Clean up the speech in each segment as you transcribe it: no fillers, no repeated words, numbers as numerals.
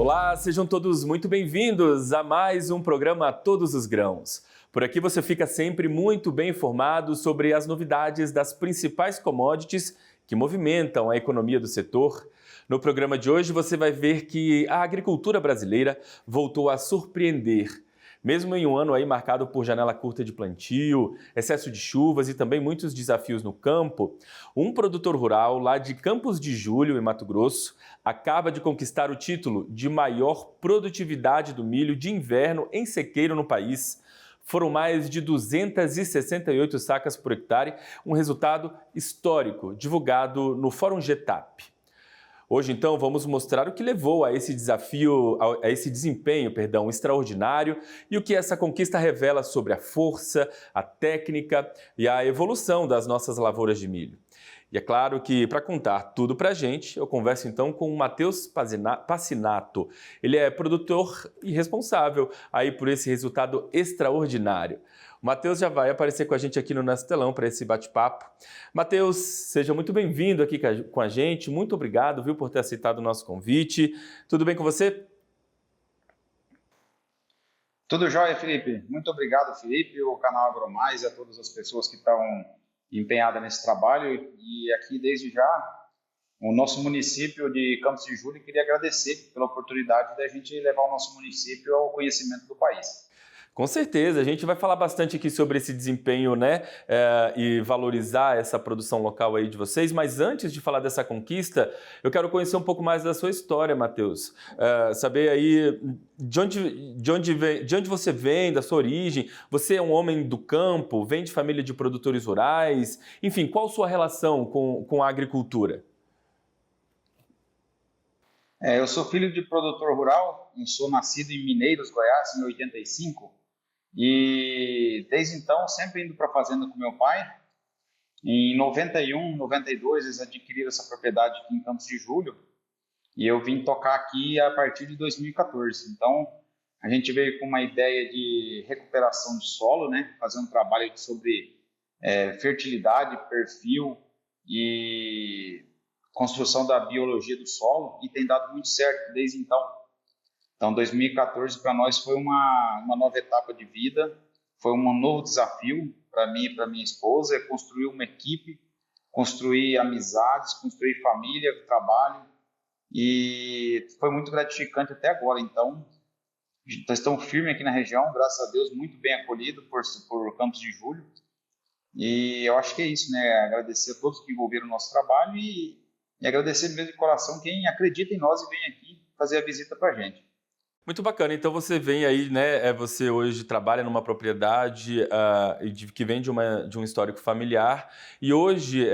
Olá, sejam todos muito bem-vindos a mais um programa Todos os Grãos. Por aqui você fica sempre muito bem informado sobre as novidades das principais commodities que movimentam a economia do setor. No programa de hoje você vai ver que a agricultura brasileira voltou a surpreender. Mesmo em um ano aí marcado por janela curta de plantio, excesso de chuvas e também muitos desafios no campo, um produtor rural lá de Campos de Julho, em Mato Grosso, acaba de conquistar o título de maior produtividade do milho de inverno em sequeiro no país. Foram mais de 268 sacas por hectare, um resultado histórico divulgado no Fórum Getap. Hoje, então, vamos mostrar o que levou a esse desempenho extraordinário e o que essa conquista revela sobre a força, a técnica e a evolução das nossas lavouras de milho. E é claro que, para contar tudo para a gente, eu converso então com o Matheus Passinato. Ele é produtor e responsável aí por esse resultado extraordinário. O Matheus já vai aparecer com a gente aqui no nosso telão para esse bate-papo. Matheus, seja muito bem-vindo aqui com a gente. Muito obrigado, viu, por ter aceitado o nosso convite. Tudo bem com você? Tudo jóia, Felipe. Muito obrigado, Felipe, o canal AgroMais e a todas as pessoas que estão empenhadas nesse trabalho. E aqui, desde já, o nosso município de Campos de Julho queria agradecer pela oportunidade da gente levar o nosso município ao conhecimento do país. Com certeza, a gente vai falar bastante aqui sobre esse desempenho, né, e valorizar essa produção local aí de vocês, mas antes de falar dessa conquista, eu quero conhecer um pouco mais da sua história, Matheus, saber aí de onde você vem, da sua origem, você é um homem do campo, vem de família de produtores rurais, enfim, qual a sua relação com a agricultura? Eu sou filho de produtor rural, eu sou nascido em Mineiros, Goiás, em 85, e desde então sempre indo para a fazenda com meu pai. Em 91, 92 eles adquiriram essa propriedade aqui em Campos de Julho e eu vim tocar aqui a partir de 2014. Então a gente veio com uma ideia de recuperação de solo, né? Fazer um trabalho sobre fertilidade, perfil e construção da biologia do solo e tem dado muito certo desde então. Então, 2014 para nós foi uma nova etapa de vida, foi um novo desafio para mim e para minha esposa, construir uma equipe, construir amizades, construir família, trabalho, e foi muito gratificante até agora. Então, nós estamos firmes aqui na região, graças a Deus, muito bem acolhido por Campos de Julho, e eu acho que é isso, né? Agradecer a todos que envolveram o nosso trabalho e agradecer mesmo de coração quem acredita em nós e vem aqui fazer a visita para a gente. Muito bacana. Então você vem aí, né? Você hoje trabalha numa propriedade que vem de um histórico familiar. E hoje,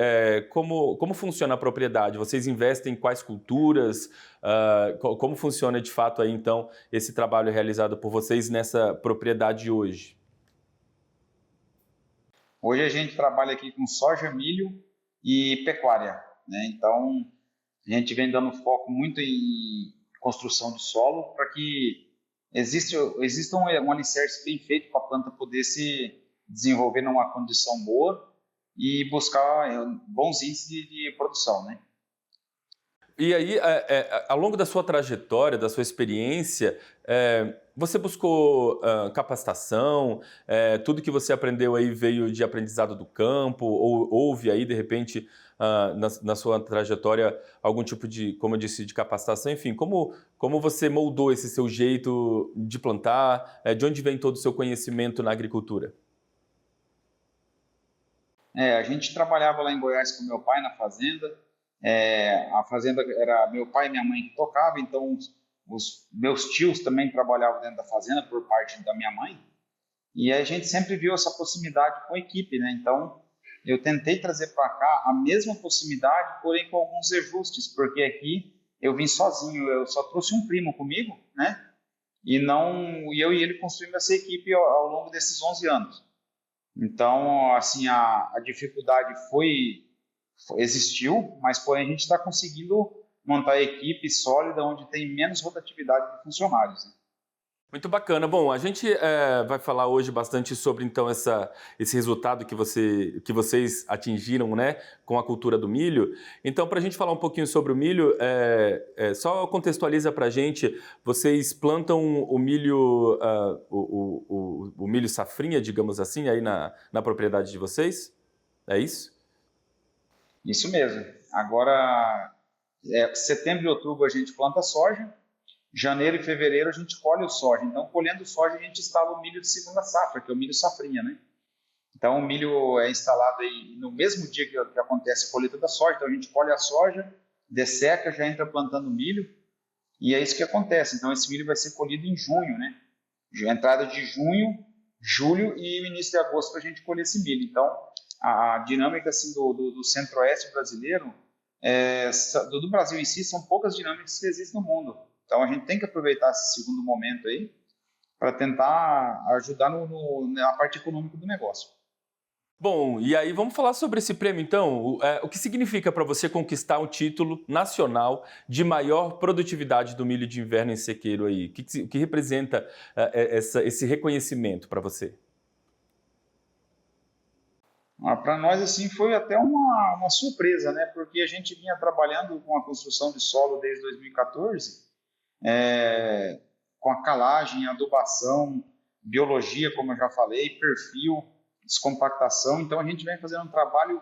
como funciona a propriedade? Vocês investem em quais culturas? Como funciona de fato aí, então, esse trabalho realizado por vocês nessa propriedade hoje? Hoje a gente trabalha aqui com soja, milho e pecuária, né? Então a gente vem dando foco muito em construção de solo para que exista um alicerce bem feito para a planta poder se desenvolver numa condição boa e buscar bons índices de produção, né? E aí, ao longo da sua trajetória, da sua experiência, você buscou capacitação? Tudo que você aprendeu aí veio de aprendizado do campo? Ou houve aí, de repente, na sua trajetória, algum tipo de, como eu disse, de capacitação? Enfim, como você moldou esse seu jeito de plantar? De onde vem todo o seu conhecimento na agricultura? A gente trabalhava lá em Goiás com meu pai na fazenda. A fazenda era meu pai e minha mãe que tocavam, então os meus tios também trabalhavam dentro da fazenda por parte da minha mãe, e a gente sempre viu essa proximidade com a equipe, né? Então eu tentei trazer para cá a mesma proximidade, porém com alguns ajustes, porque aqui eu vim sozinho, eu só trouxe um primo comigo, né? E eu e ele construímos essa equipe ao longo desses 11 anos. Então, assim, a dificuldade existiu, mas porém a gente está conseguindo montar a equipe sólida onde tem menos rotatividade de funcionários, né? Muito bacana. Bom, a gente vai falar hoje bastante sobre então esse resultado que vocês atingiram, né, com a cultura do milho. Então, para a gente falar um pouquinho sobre o milho, só contextualiza para a gente. Vocês plantam o milho, o milho safrinha, digamos assim, aí na propriedade de vocês? É isso? Isso mesmo. Agora, setembro e outubro a gente planta soja, janeiro e fevereiro a gente colhe o soja. Então, colhendo soja, a gente instala o milho de segunda safra, que é o milho safrinha, né? Então, o milho é instalado aí no mesmo dia que acontece a colheita da soja. Então, a gente colhe a soja, desseca, já entra plantando milho, e é isso que acontece. Então, esse milho vai ser colhido em junho, né? Entrada de junho, julho e o início de agosto para a gente colher esse milho. Então, a dinâmica assim, do centro-oeste brasileiro, do Brasil em si, são poucas dinâmicas que existem no mundo. Então, a gente tem que aproveitar esse segundo momento aí para tentar ajudar na parte econômica do negócio. Bom, e aí vamos falar sobre esse prêmio então. O que significa para você conquistar o título nacional de maior produtividade do milho de inverno em sequeiro aí? O que representa esse reconhecimento para você? Para nós, assim, foi até uma surpresa, né? Porque a gente vinha trabalhando com a construção de solo desde 2014, com a calagem, adubação, biologia, como eu já falei, perfil, descompactação. Então, a gente vem fazendo um trabalho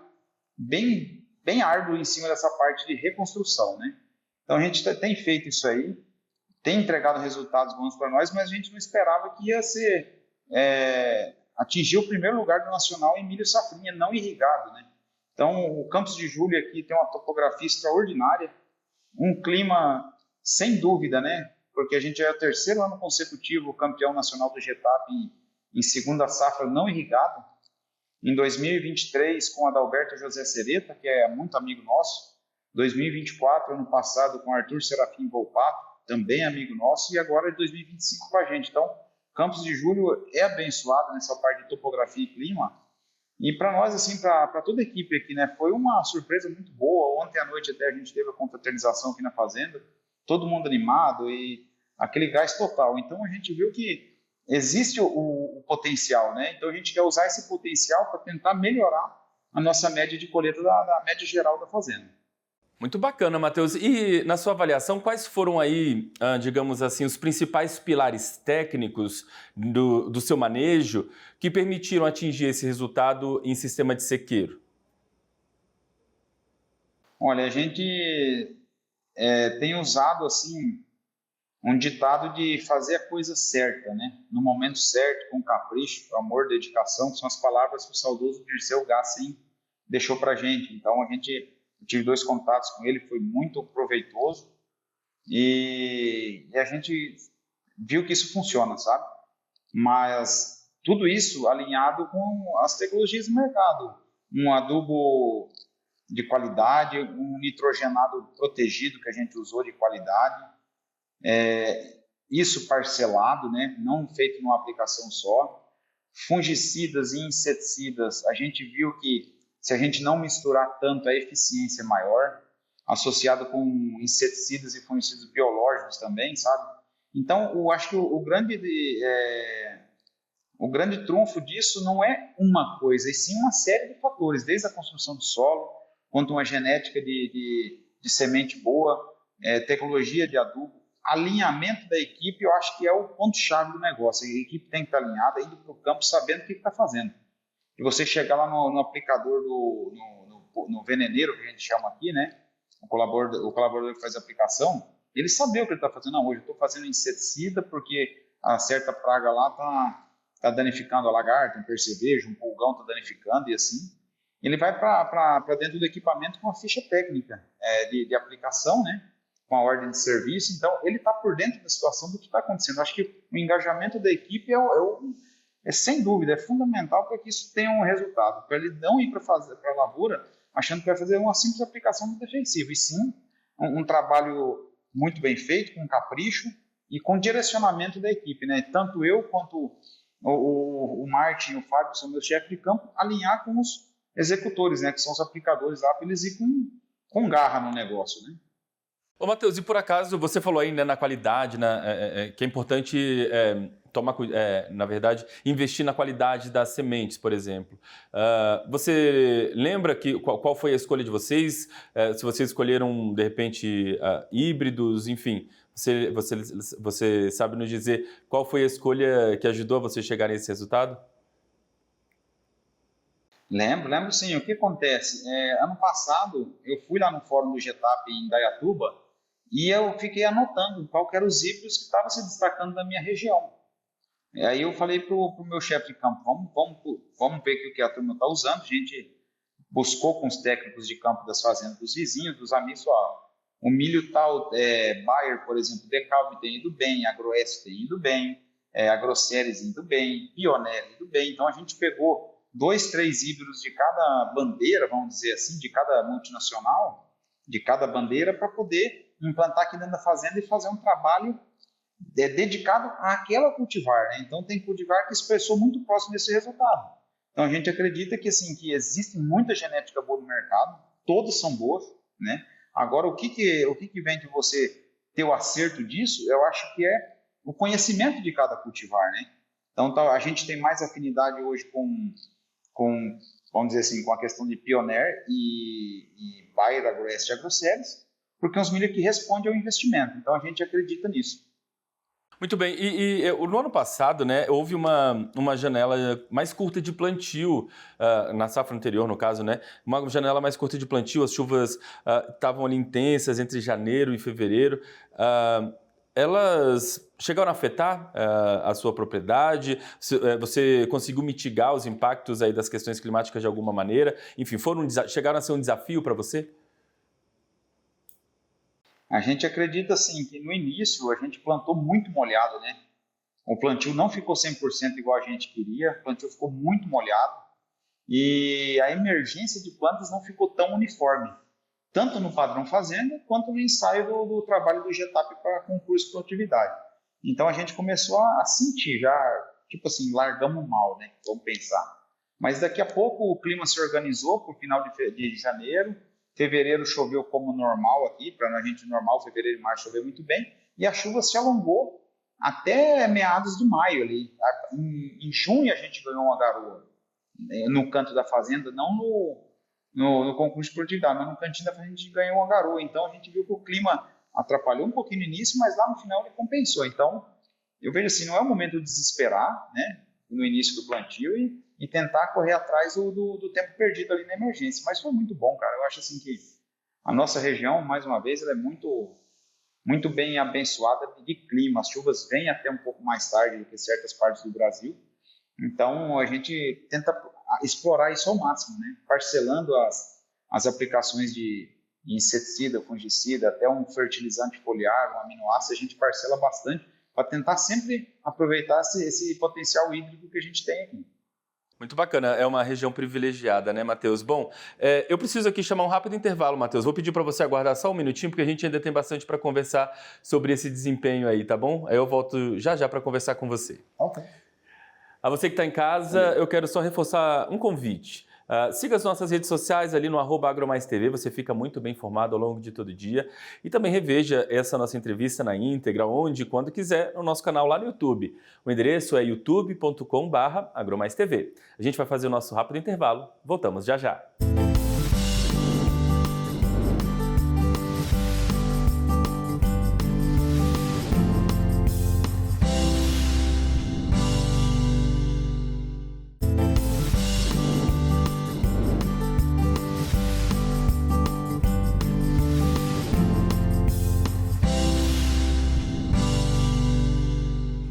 bem árduo em cima dessa parte de reconstrução, né? Então, a gente tem feito isso aí, tem entregado resultados bons para nós, mas a gente não esperava que ia ser atingir o primeiro lugar do nacional em milho safrinha não irrigado, né? Então, o Campos de Júlia aqui tem uma topografia extraordinária, um clima sem dúvida, né? Porque a gente é o terceiro ano consecutivo campeão nacional do GETAP em segunda safra não irrigado. Em 2023, com Adalberto José Sereta, que é muito amigo nosso. 2024, ano passado, com Arthur Serafim Volpato, também amigo nosso. E agora 2025 com a gente. Então, Campos de Júlio é abençoado nessa parte de topografia e clima. E para nós, assim, para toda a equipe aqui, né, foi uma surpresa muito boa. Ontem à noite até a gente teve a confraternização aqui na fazenda, todo mundo animado e aquele gás total. Então a gente viu que existe o potencial, né? Então a gente quer usar esse potencial para tentar melhorar a nossa média de colheita da média geral da fazenda. Muito bacana, Matheus. E na sua avaliação, quais foram aí, digamos assim, os principais pilares técnicos do seu manejo que permitiram atingir esse resultado em sistema de sequeiro? Olha, a gente tem usado assim um ditado de fazer a coisa certa, né? No momento certo, com capricho, amor, dedicação, que são as palavras que o saudoso Dirceu Gassen deixou para a gente. Então, eu tive 2 contatos com ele, foi muito proveitoso e a gente viu que isso funciona, sabe? Mas tudo isso alinhado com as tecnologias do mercado. Um adubo de qualidade, um nitrogenado protegido que a gente usou de qualidade, isso parcelado, né? Não feito numa aplicação só. Fungicidas e inseticidas, a gente viu que se a gente não misturar tanto, a eficiência é maior, associado com inseticidas e fungicidas biológicos também, sabe? Então, eu acho que o grande trunfo disso não é uma coisa, e sim uma série de fatores, desde a construção do solo, quanto uma genética de semente boa, tecnologia de adubo, alinhamento da equipe, eu acho que é o ponto-chave do negócio. A equipe tem que estar alinhada, indo para o campo, sabendo o que está fazendo. E você chegar lá no aplicador, no veneneiro, que a gente chama aqui, né? O colaborador que faz a aplicação, ele saber o que ele está fazendo. Não, hoje eu estou fazendo inseticida porque a certa praga lá está danificando a lagarta, um percevejo, um pulgão está danificando e assim. Ele vai para dentro do equipamento com a ficha técnica de aplicação, né? Com a ordem de serviço. Então, ele está por dentro da situação do que está acontecendo. Acho que o engajamento da equipe sem dúvida, é fundamental para que isso tenha um resultado. Para ele não ir para a lavoura achando que vai fazer uma simples aplicação do defensivo, e sim um trabalho muito bem feito, com capricho e com direcionamento da equipe, né? Tanto eu quanto o Martin e o Fábio, que são meus chefes de campo, alinhar com os executores, né? Que são os aplicadores lá, para eles ir com garra no negócio, né? Ô, Matheus, e por acaso você falou aí, né, na qualidade, que é importante na verdade, investir na qualidade das sementes, por exemplo. Você lembra qual foi a escolha de vocês? Se vocês escolheram, de repente, híbridos, enfim, você sabe nos dizer qual foi a escolha que ajudou a você chegar nesse resultado? Lembro sim. O que acontece? Ano passado, eu fui lá no fórum do Getap em Indaiatuba e eu fiquei anotando qual que eram os híbridos que estavam se destacando na minha região. Aí eu falei para o meu chefe de campo, vamos ver o que a turma está usando. A gente buscou com os técnicos de campo das fazendas dos vizinhos, dos amigos, o milho tal, Bayer, por exemplo, Decalbe tem ido bem, Agroeste tem ido bem, Agroceres indo bem, Pioneer indo bem. Então a gente pegou 2, 3 híbridos de cada bandeira, vamos dizer assim, de cada multinacional, de cada bandeira, para poder implantar aqui dentro da fazenda e fazer um trabalho dedicado àquela cultivar, né? Então tem cultivar que expressou muito próximo desse resultado. Então a gente acredita que assim que existe muita genética boa no mercado, todas são boas, né? Agora o que vem de você ter o acerto disso, eu acho que é o conhecimento de cada cultivar, né? Então a gente tem mais afinidade hoje com vamos dizer assim, com a questão de Pioneer e Bayer, Agroeste e Agroceres, porque é uns milho que respondem ao investimento. Então a gente acredita nisso. Muito bem, no ano passado, né, houve uma janela mais curta de plantio, na safra anterior, no caso, né, uma janela mais curta de plantio, as chuvas estavam ali intensas entre janeiro e fevereiro, elas chegaram a afetar a sua propriedade? Você conseguiu mitigar os impactos aí das questões climáticas de alguma maneira? Enfim, chegaram a ser um desafio para você? A gente acredita, assim, que no início a gente plantou muito molhado, né? O plantio não ficou 100% igual a gente queria, o plantio ficou muito molhado e a emergência de plantas não ficou tão uniforme, tanto no padrão fazenda quanto no ensaio do trabalho do Getap para concurso de produtividade. Então a gente começou a sentir, já, tipo assim, largamos mal, né? Vamos pensar. Mas daqui a pouco o clima se organizou para o final de janeiro. Fevereiro choveu como normal aqui, para a gente normal, fevereiro e março choveu muito bem, e a chuva se alongou até meados de maio ali. Em junho a gente ganhou uma garoa no canto da fazenda, não no concurso de produtividade, mas no cantinho da fazenda a gente ganhou uma garoa. Então a gente viu que o clima atrapalhou um pouquinho no início, mas lá no final ele compensou. Então eu vejo assim, não é o momento de desesperar, né, no início do plantio e tentar correr atrás do tempo perdido ali na emergência. Mas foi muito bom, cara. Eu acho assim que a nossa região, mais uma vez, ela é muito bem abençoada de clima. As chuvas vêm até um pouco mais tarde do que certas partes do Brasil. Então, a gente tenta explorar isso ao máximo, né? Parcelando as aplicações de inseticida, fungicida, até um fertilizante foliar, um aminoácido, a gente parcela bastante para tentar sempre aproveitar esse potencial hídrico que a gente tem aqui. Muito bacana, é uma região privilegiada, né, Matheus? Bom, eu preciso aqui chamar um rápido intervalo, Matheus. Vou pedir para você aguardar só um minutinho, porque a gente ainda tem bastante para conversar sobre esse desempenho aí, tá bom? Aí eu volto já para conversar com você. Ok. A você que está em casa, eu quero só reforçar um convite. Siga as nossas redes sociais ali no @agromaistv, você fica muito bem informado ao longo de todo o dia. E também reveja essa nossa entrevista na íntegra, onde e quando quiser, no nosso canal lá no YouTube. O endereço é youtube.com/agromaistv. A gente vai fazer o nosso rápido intervalo. Voltamos já.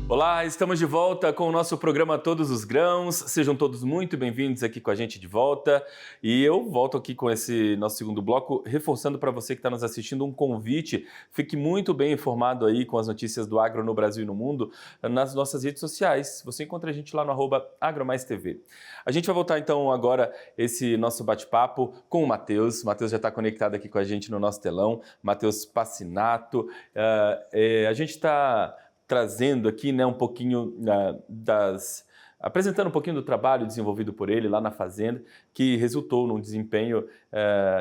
Olá, estamos de volta com o nosso programa Todos os Grãos. Sejam todos muito bem-vindos aqui com a gente de volta. E eu volto aqui com esse nosso segundo bloco, reforçando para você que está nos assistindo um convite. Fique muito bem informado aí com as notícias do agro no Brasil e no mundo nas nossas redes sociais. Você encontra a gente lá no @agromaistv. A gente vai voltar então agora esse nosso bate-papo com o Matheus. O Matheus já está conectado aqui com a gente no nosso telão. Matheus Passinato. A gente está trazendo aqui, né, um pouquinho apresentando um pouquinho do trabalho desenvolvido por ele lá na fazenda, que resultou num desempenho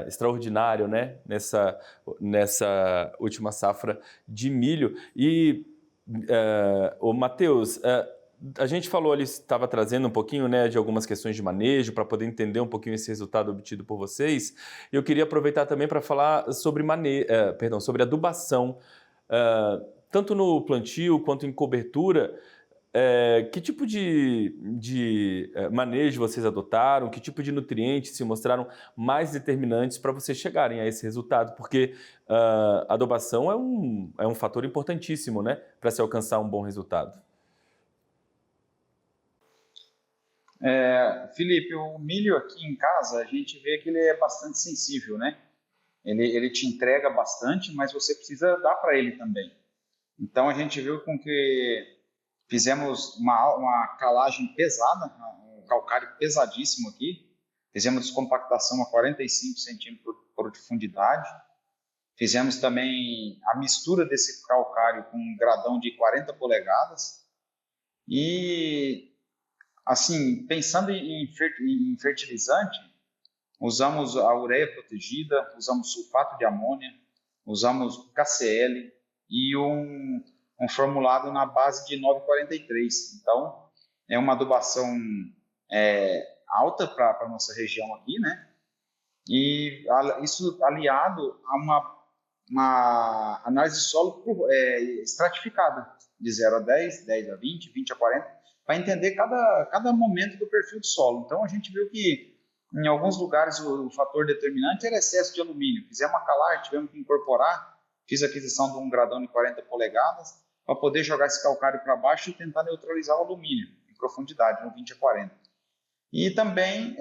extraordinário, né, nessa última safra de milho. E, o Matheus, a gente falou ali, estava trazendo um pouquinho, né, de algumas questões de manejo para poder entender um pouquinho esse resultado obtido por vocês. Eu queria aproveitar também para falar sobre sobre adubação, tanto no plantio quanto em cobertura. Que tipo de manejo vocês adotaram? Que tipo de nutrientes se mostraram mais determinantes para vocês chegarem a esse resultado? Porque a adubação é um fator importantíssimo, né, para se alcançar um bom resultado. Felipe, o milho aqui em casa, a gente vê que ele é bastante sensível, né? Ele te entrega bastante, mas você precisa dar para ele também. Então a gente viu com que fizemos uma calagem pesada, um calcário pesadíssimo aqui. Fizemos descompactação a 45 centímetros por profundidade. Fizemos também a mistura desse calcário com um gradão de 40 polegadas. E, assim, pensando em fertilizante, usamos a ureia protegida, usamos sulfato de amônia, usamos KCl e um formulado na base de 9,43. Então, é uma adubação alta para a nossa região aqui, né? E isso aliado a uma análise de solo estratificada, de 0 a 10, 10 a 20, 20 a 40, para entender cada momento do perfil do solo. Então, a gente viu que em alguns lugares o fator determinante era excesso de alumínio. Fizemos uma calagem, tivemos que incorporar, fiz a aquisição de um gradão de 40 polegadas para poder jogar esse calcário para baixo e tentar neutralizar o alumínio em profundidade, no 20 a 40. E também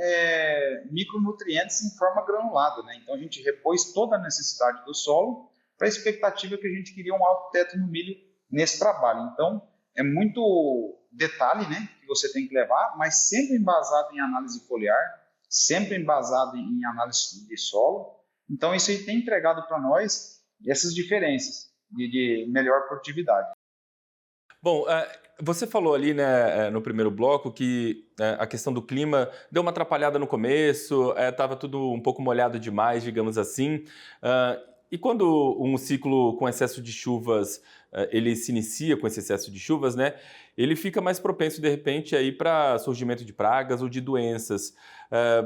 micronutrientes em forma granulada, né? Então a gente repôs toda a necessidade do solo para a expectativa que a gente queria um alto teto no milho nesse trabalho. Então é muito detalhe, né, que você tem que levar, mas sempre embasado em análise foliar, sempre embasado em análise de solo. Então isso aí tem entregado para nós essas diferenças de melhor produtividade. Bom, você falou ali, né, no primeiro bloco que a questão do clima deu uma atrapalhada no começo, estava tudo um pouco molhado demais, digamos assim. E quando um ciclo com excesso de chuvas, ele se inicia com esse excesso de chuvas, né, ele fica mais propenso, de repente, aí para surgimento de pragas ou de doenças.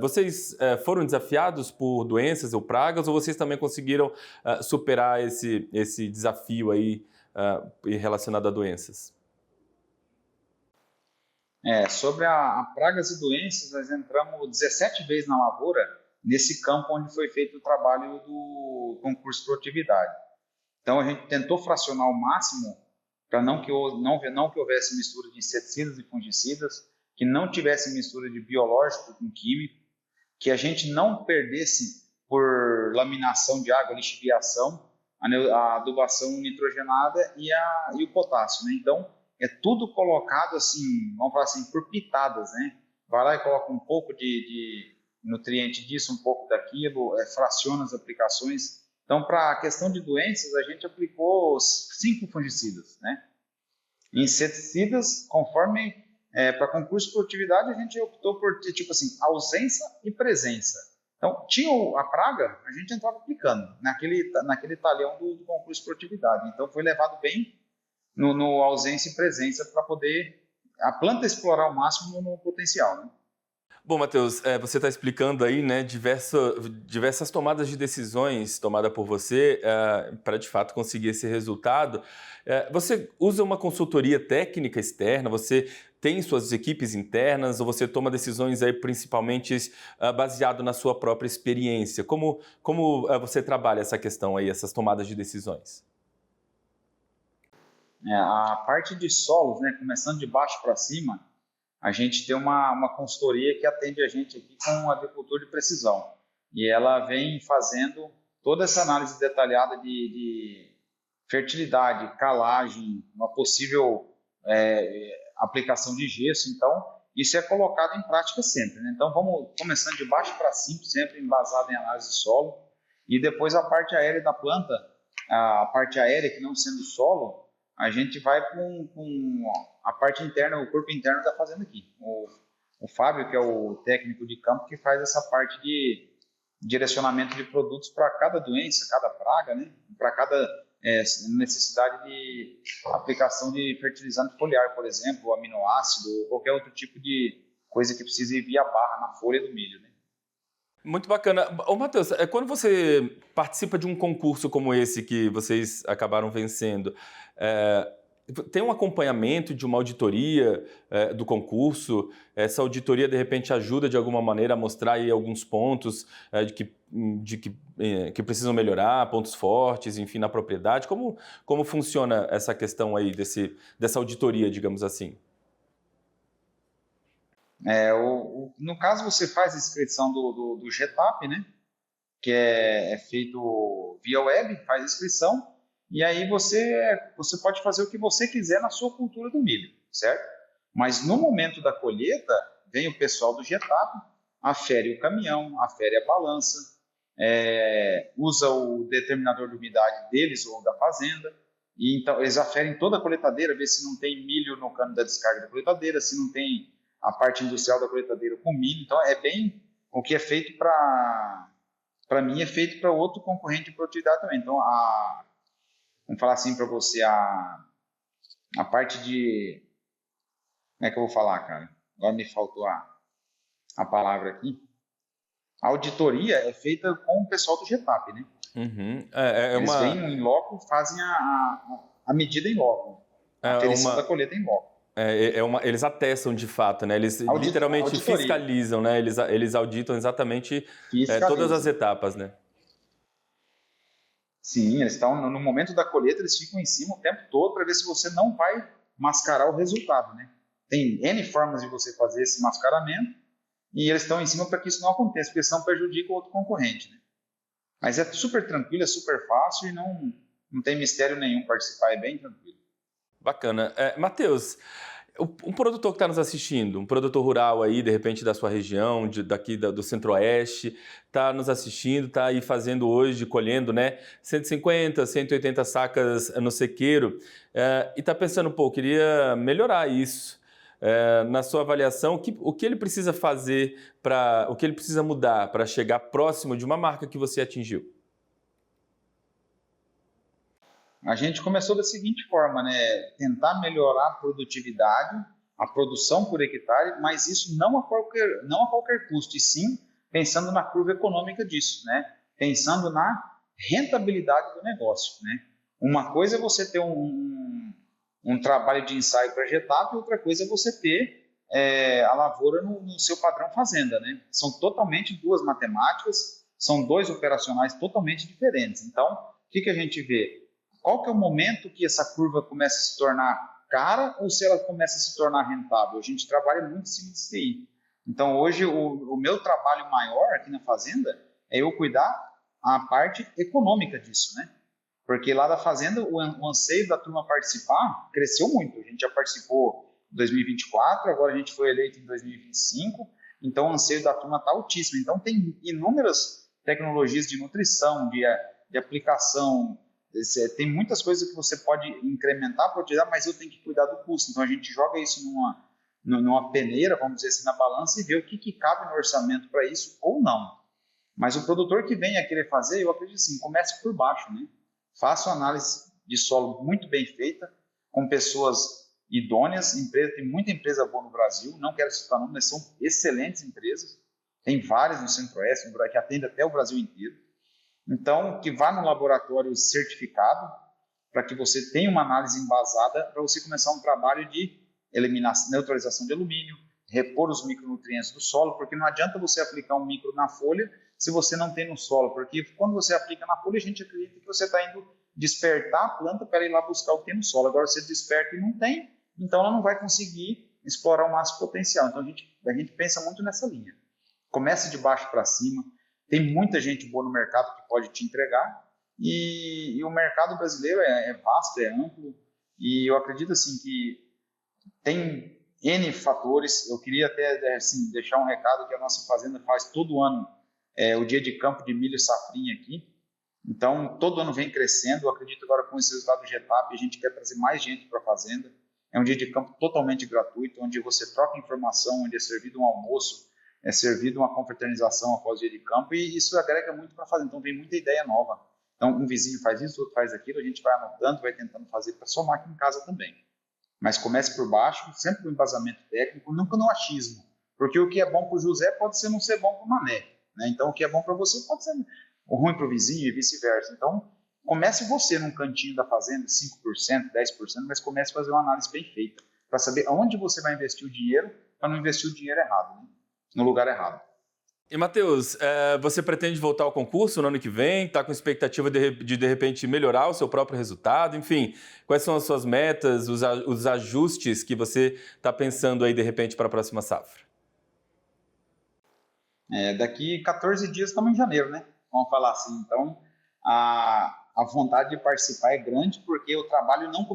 Vocês foram desafiados por doenças ou pragas, ou vocês também conseguiram superar esse desafio aí relacionado a doenças? Sobre a pragas e doenças, nós entramos 17 vezes na lavoura, nesse campo onde foi feito o trabalho do concurso de produtividade. Então a gente tentou fracionar ao máximo para não que houvesse mistura de inseticidas e fungicidas, que não tivesse mistura de biológico com químico, que a gente não perdesse por laminação de água, lixiviação, a adubação nitrogenada e o potássio, né? Então é tudo colocado assim, vamos falar assim, por pitadas, né? Vai lá e coloca um pouco de nutriente disso, um pouco daquilo, fraciona as aplicações. Então, para a questão de doenças, a gente aplicou 5 fungicidas, né? Inseticidas, conforme para concurso de produtividade, a gente optou por ter, tipo assim, ausência e presença. Então, tinha a praga, a gente entrava aplicando naquele talhão do concurso de produtividade. Então, foi levado bem no ausência e presença para poder a planta explorar ao máximo no potencial, né? Bom, Matheus, você está explicando aí, né, diversas tomadas de decisões tomadas por você para, de fato, conseguir esse resultado. Você usa uma consultoria técnica externa? Você tem suas equipes internas ou você toma decisões aí principalmente baseado na sua própria experiência? Como você trabalha essa questão aí, essas tomadas de decisões? A parte de solos, né, começando de baixo para cima, a gente tem uma consultoria que atende a gente aqui com agricultura de precisão. E ela vem fazendo toda essa análise detalhada de fertilidade, calagem, uma possível aplicação de gesso. Então, isso é colocado em prática sempre, né? Então, vamos começando de baixo para cima, sempre embasado em análise de solo. E depois a parte aérea da planta, a parte aérea que não sendo solo, a gente vai com a parte interna, o corpo interno da fazenda aqui. O Fábio, que é o técnico de campo, que faz essa parte de direcionamento de produtos para cada doença, cada praga, né? Para cada necessidade de aplicação de fertilizante foliar, por exemplo, aminoácido, ou qualquer outro tipo de coisa que precise ir via barra na folha do milho, né? Muito bacana. Ô, Matheus, quando você participa de um concurso como esse que vocês acabaram vencendo, tem um acompanhamento de uma auditoria do concurso? Essa auditoria, de repente, ajuda de alguma maneira a mostrar aí alguns pontos que precisam melhorar, pontos fortes, enfim, na propriedade? Como funciona essa questão aí dessa auditoria, digamos assim? No caso, você faz a inscrição do GTAP, né? Que é feito via web, faz a inscrição, e aí você pode fazer o que você quiser na sua cultura do milho, certo? Mas no momento da colheita, vem o pessoal do GTAP, afere o caminhão, afere a balança, usa o determinador de umidade deles ou da fazenda, e então eles aferem toda a coletadeira, ver se não tem milho no cano da descarga da coletadeira, se não tem a parte industrial da coletadeira com milho. Então é bem o que é feito para mim, é feito para outro concorrente de produtividade também. Então vamos falar assim para você, a parte de, como é que eu vou falar, cara? Agora me faltou a palavra aqui. A auditoria é feita com o pessoal do GTAP, né? Uhum. Eles vêm em loco, fazem a medida em loco, a aferição da colheita em loco. Eles atestam de fato, né? Eles literalmente auditoria. Fiscalizam, né? Eles auditam exatamente todas as etapas, né? Sim, eles estão no momento da colheita, eles ficam em cima o tempo todo para ver se você não vai mascarar o resultado, né? Tem N formas de você fazer esse mascaramento e eles estão em cima para que isso não aconteça, porque senão prejudica o outro concorrente, né? Mas é super tranquilo, é super fácil e não tem mistério nenhum participar, é bem tranquilo. Bacana. Matheus, um produtor que está nos assistindo, um produtor rural aí, de repente da sua região, daqui do Centro-Oeste, está nos assistindo, está aí fazendo hoje, colhendo, né, 150, 180 sacas no sequeiro, e está pensando, queria melhorar isso. Na sua avaliação, o que ele precisa fazer, o que ele precisa mudar para chegar próximo de uma marca que você atingiu? A gente começou da seguinte forma, né? Tentar melhorar a produtividade, a produção por hectare, mas isso não a qualquer custo, e sim pensando na curva econômica disso, né? Pensando na rentabilidade do negócio, né? Uma coisa é você ter um trabalho de ensaio para GTAP, outra coisa é você ter a lavoura no seu padrão fazenda, né? São totalmente duas matemáticas, são dois operacionais totalmente diferentes. Então, o que a gente vê? Qual que é o momento que essa curva começa a se tornar cara ou se ela começa a se tornar rentável? A gente trabalha muito em cima disso aí. Então, hoje, o meu trabalho maior aqui na fazenda é eu cuidar a parte econômica disso, né? Porque lá da fazenda, o anseio da turma participar cresceu muito. A gente já participou em 2024, agora a gente foi eleito em 2025, então o anseio da turma está altíssimo. Então, tem inúmeras tecnologias de nutrição, de aplicação. Tem muitas coisas que você pode incrementar a produtividade, mas eu tenho que cuidar do custo. Então a gente joga isso numa peneira, vamos dizer assim, na balança e vê o que cabe no orçamento para isso ou não. Mas o produtor que vem a querer fazer, eu acredito assim, comece por baixo, né? Faça uma análise de solo muito bem feita, com pessoas idôneas. Tem muita empresa boa no Brasil, não quero citar nomes, mas são excelentes empresas. Tem várias no Centro-Oeste, que atendem até o Brasil inteiro. Então, que vá no laboratório certificado, para que você tenha uma análise embasada, para você começar um trabalho de neutralização de alumínio, repor os micronutrientes do solo, porque não adianta você aplicar um micro na folha se você não tem no solo, porque quando você aplica na folha, a gente acredita que você está indo despertar a planta para ir lá buscar o que tem no solo. Agora, você desperta e não tem, então ela não vai conseguir explorar o máximo potencial. Então, a gente pensa muito nessa linha. Comece de baixo para cima. Tem muita gente boa no mercado que pode te entregar e o mercado brasileiro é vasto, é amplo e eu acredito assim que tem N fatores. Eu queria até assim, deixar um recado que a nossa fazenda faz todo ano o dia de campo de milho safrinha aqui. Então, todo ano vem crescendo. Eu acredito agora com esse resultado do GTAP, a gente quer trazer mais gente para a fazenda. É um dia de campo totalmente gratuito, onde você troca informação, onde é servido um almoço, é servido uma confraternização após o dia de campo, e isso agrega muito para fazer. Então, vem muita ideia nova. Então, um vizinho faz isso, outro faz aquilo, a gente vai anotando, vai tentando fazer para somar aqui em casa também. Mas comece por baixo, sempre com embasamento técnico, nunca no achismo. Porque o que é bom para o José pode ser não ser bom para o Mané. Né? Então, o que é bom para você pode ser ruim para o vizinho e vice-versa. Então, comece você num cantinho da fazenda, 5%, 10%, mas comece a fazer uma análise bem feita, para saber aonde você vai investir o dinheiro, para não investir o dinheiro errado, né? No lugar errado. E, Matheus, você pretende voltar ao concurso no ano que vem? Está com expectativa de repente, melhorar o seu próprio resultado? Enfim, quais são as suas metas, os ajustes que você está pensando aí, de repente, para a próxima safra? Daqui 14 dias estamos em janeiro, né? Vamos falar assim. Então, a vontade de participar é grande, porque o trabalho não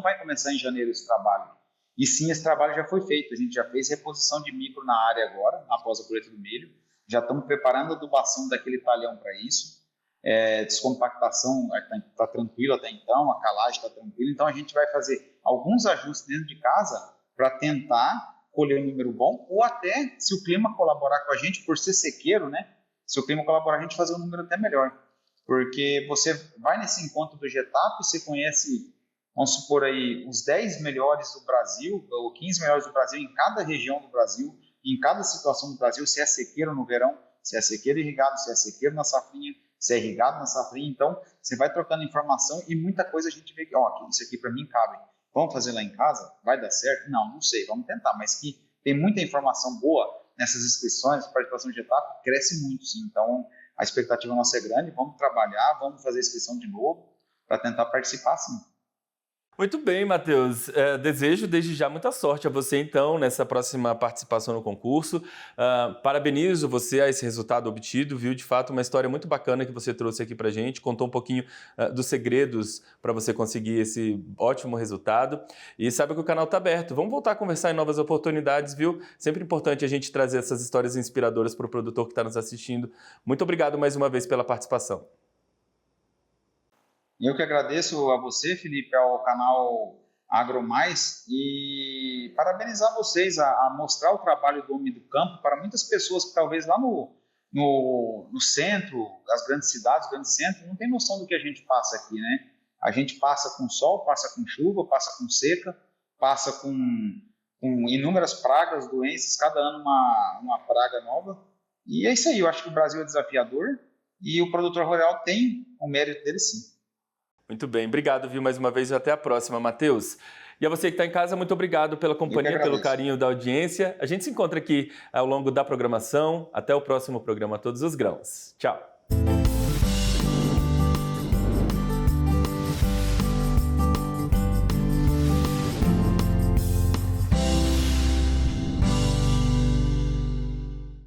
vai começar em janeiro esse trabalho. E sim, esse trabalho já foi feito. A gente já fez reposição de micro na área agora, após a colheita do milho. Já estamos preparando a adubação daquele talhão para isso. Descompactação está tranquilo até então, a calagem está tranquila. Então, a gente vai fazer alguns ajustes dentro de casa para tentar colher um número bom, ou até, se o clima colaborar com a gente, por ser sequeiro, né? Se o clima colaborar, a gente fazer um número até melhor. Porque você vai nesse encontro do Getap, você conhece, vamos supor aí, os 10 melhores do Brasil, ou 15 melhores do Brasil, em cada região do Brasil, em cada situação do Brasil, se é sequeiro no verão, se é sequeiro irrigado, se é sequeiro na safrinha, se é irrigado na safrinha. Então, você vai trocando informação e muita coisa a gente vê que, isso aqui para mim cabe. Vamos fazer lá em casa? Vai dar certo? Não sei, vamos tentar. Mas que tem muita informação boa nessas inscrições, participação de etapa, cresce muito, sim. Então, a expectativa nossa é grande, vamos trabalhar, vamos fazer a inscrição de novo para tentar participar, sim. Muito bem, Matheus. Desejo desde já muita sorte a você, então, nessa próxima participação no concurso. Parabenizo você a esse resultado obtido, viu? De fato, uma história muito bacana que você trouxe aqui pra gente, contou um pouquinho dos segredos para você conseguir esse ótimo resultado. E saiba que o canal está aberto. Vamos voltar a conversar em novas oportunidades, viu? Sempre importante a gente trazer essas histórias inspiradoras para o produtor que está nos assistindo. Muito obrigado mais uma vez pela participação. Eu que agradeço a você, Felipe, ao canal AgroMais, e parabenizar vocês a mostrar o trabalho do homem do campo para muitas pessoas que talvez lá no centro, das grandes cidades, grandes centros, não tem noção do que a gente passa aqui, né? A gente passa com sol, passa com chuva, passa com seca, passa com inúmeras pragas, doenças, cada ano uma praga nova. E é isso aí, eu acho que o Brasil é desafiador e o produtor rural tem o mérito dele, sim. Muito bem, obrigado, viu, mais uma vez e até a próxima, Matheus. E a você que está em casa, muito obrigado pela companhia, pelo carinho da audiência. A gente se encontra aqui ao longo da programação. Até o próximo programa Todos os Grãos. Tchau.